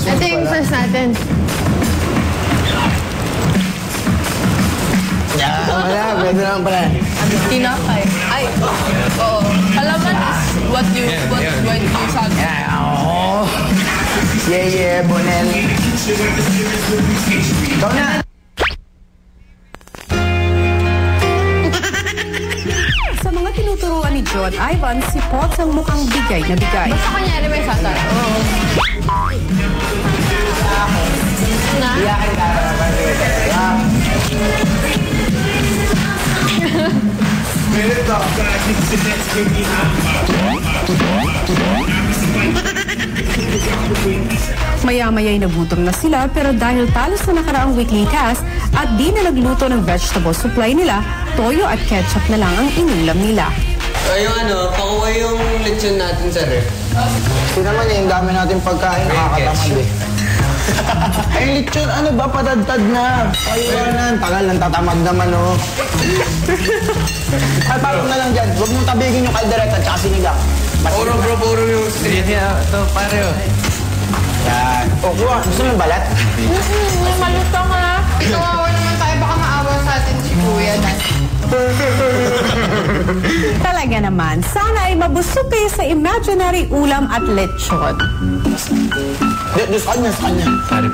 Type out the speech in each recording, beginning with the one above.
Ito yung first natin. Wala, pwede naman pala. Tinapay. Ay, oo. Halaman is what you saw. Oo. Yeah, Bonel. Ikaw na. Sa mga tinuturuan ni Joe at Ivan, si Potts ang mukhang bigay na bigay. Basta kanyari may sasal. Oo. Na? Maya-maya'y nagutom na sila pero dahil talo sa nakaraang weekly task at di na nagluto ng vegetable supply nila, toyo at ketchup na lang ang inulam nila. Yung pakuha yung lechon natin sa ref. Hindi naman yung dami natin pagkain, nakakatamad eh. Ay, lechon, ano ba? Padadtad na. Ayun, tagal ng tatamad naman, oh. Ay, parang na lang dyan. Huwag mong tabigin yung kaldereta at saka sinigang. Puro bro, puro yung street. Ito, pare, oh. Yan. O, kuha. Gusto mo yung balat? May malutong ha. Kawawa naman tayo. Baka maawa sa atin si Kuya. Talaga naman, sana ay mabusog kayo sa imaginary ulam at lechon. Sa kanya. Pare,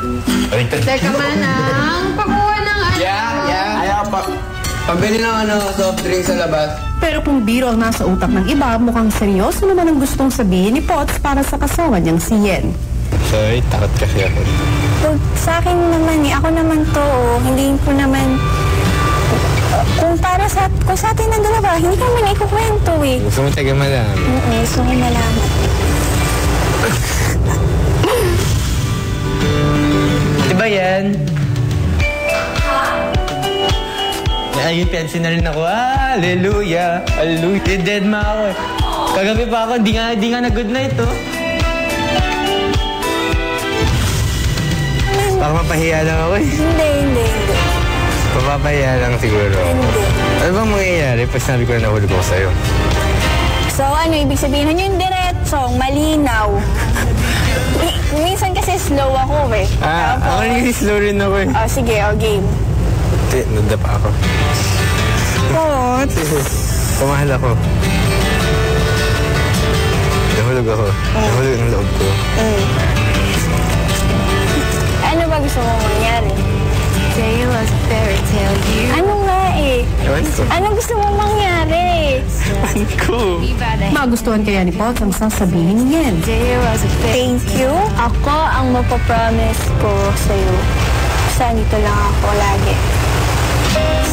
Teka manang, pakuha ng ano. Yeah. Ayaw pa. Pabili ng soft drink sa labas. Pero kung biro ang nasa utak ng iba, mukhang seryoso naman ang gustong sabihin ni Potts para sa kasawa niyang si Yen. Sorry, takot kasi ako. Sa akin naman ako naman to, hindi ko naman, kung sa atin ng dalawa, hindi ko naman ikukwento eh. Gusto mo taga malaman? Gusto ko malaman. Diba yan? Ayun, pensin na rin ako. Hallelujah! Hallelujah! Dead ma ako. Kagabi pa ako, di nga na good night, oh. Baka mapahiya lang ako eh. Hindi. Mapapahiya lang siguro. Hindi. Ano bang mangyayari pag sinabi ko na nahulog ako sa'yo? So, ibig sabihin yung diretsong, malinaw. Minsan kasi slow ako eh. Ako rin slow rin ako eh. Sige, game. Hindi, nadapa ako. Pot. Pumahal ako. Nahulog ako. Nahulog ang loob ko. Ano ba gusto mo mangyari? Tale as a fairy tale you. Ano nga eh? Ewan ko. Ano gusto mo mangyari? Ewan ko. Magustuhan kaya ni Potts ang sasabihin ni Yen. Tale as a fairy Thank you. Ako ang mapapromise ko sa'yo. Saan dito lang ako lagi.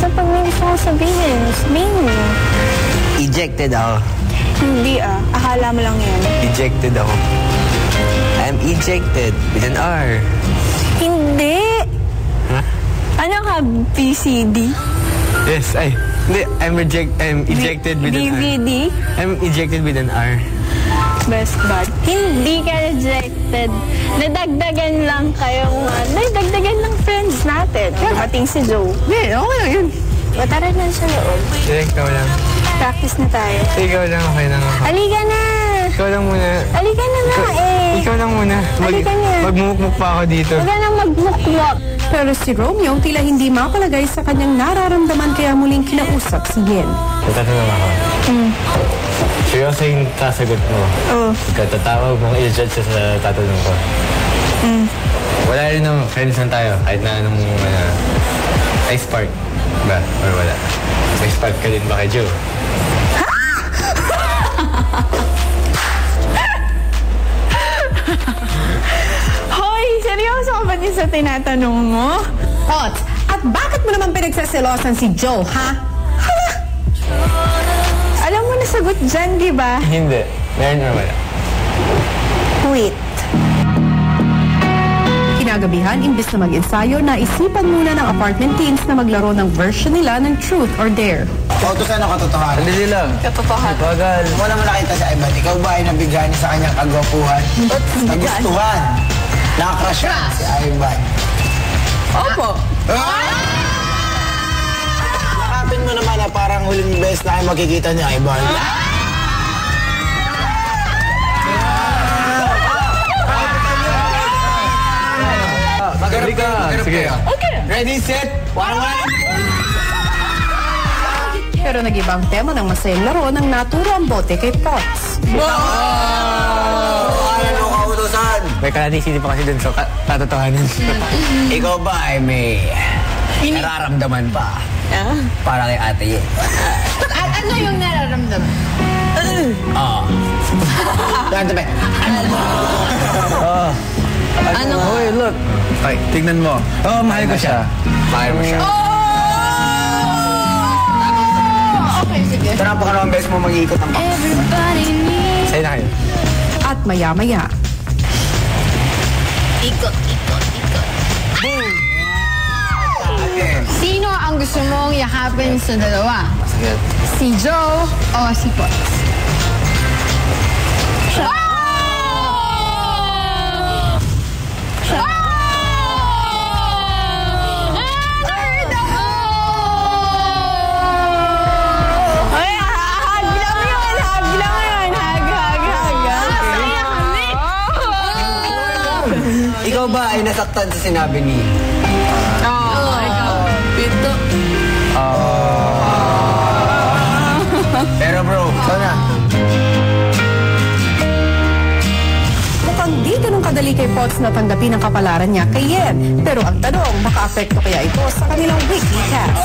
Sa pag may gusto ko sabihin mo. Ejected ako. Hindi akala mo lang yan. Ejected ako. I'm ejected with an R. Hindi. Huh? Ano ka, PCD? Yes, hindi. I'm ejected with an R. DVD? I'm ejected with an R. Best bud. Hindi ka rejected. Nadagdagan lang nadagdagan lang friends natin. Dumating si Joe. Okay lang yun. Tara na sa loob. Ikaw lang. Practice na tayo. Ikaw lang, okay lang ako. Halika na! Ikaw lang muna. Halika na nga Ikaw lang muna. Halika na. Magmumukmuk pa ako dito. Huwag ka nang magmukwak. Pero si Romeo tila hindi makalagay sa kanyang nararamdaman kaya muling kinausap si Yen. Tatanong ako. Seryoso yung sasagot mo. Oo. Katatawag mong i-judge sa tatanong ko. Wala rin naman. Friends lang tayo. Kahit na anong may spark ba? Or wala? May spark ka din ba kay Joe? Hoy, seryoso ka ba din sa tinatanong mo? Potts, at bakit mo naman pinagsaselosan si Joe, ha? Alam mo na sagot dyan, di ba? Hindi. Meron or wala? Wait. Kinagabihan, imbes na mag-ensayo, naisipan muna ng apartment teens na maglaro ng version nila ng Truth or Dare. Ito sa katotohanan. Hindi lang. Katotohanan. Bagal. Wala mo nakita sa iba. Ikaw ba ay nabigyan sa kanyang kagwapuhan? Nagustuhan. Nakakrush ka si Ivan. Opo. Yakapin mo naman na parang huling beses na kayo makikita ni Ivan. Magarap ka. Sige. Ready, set, one. Pero nag-ibang tema ng masayang laro nang naturo ang bote kay Potts. Ano ka utosan? May kalating sili pa kasi dun sa katotohanan. Ikaw ba ay may nararamdaman pa? Para kay Ate Ye. At ano yung nararamdaman? Ganto ba? Ano? Hoy, look. Ay, tignan mo. Oh, mahal ko siya. Mahal mo siya. Okay, sige. Ito napakalawang beses mo mag-iikot ang box. Sa'yo na kayo. At maya-maya, Sino ang gusto mong yakapin sa dalawa? Si Joe o si Potts? Ikaw ba ay nasaktan sa sinabi ni? Pito. Pero bro, sana. mukhang di ganun kadali kay Potts na tanggapin ang kapalaran niya kay Yen. Pero ang tanong, maka-apekto kaya ito sa kanilang weekly cast?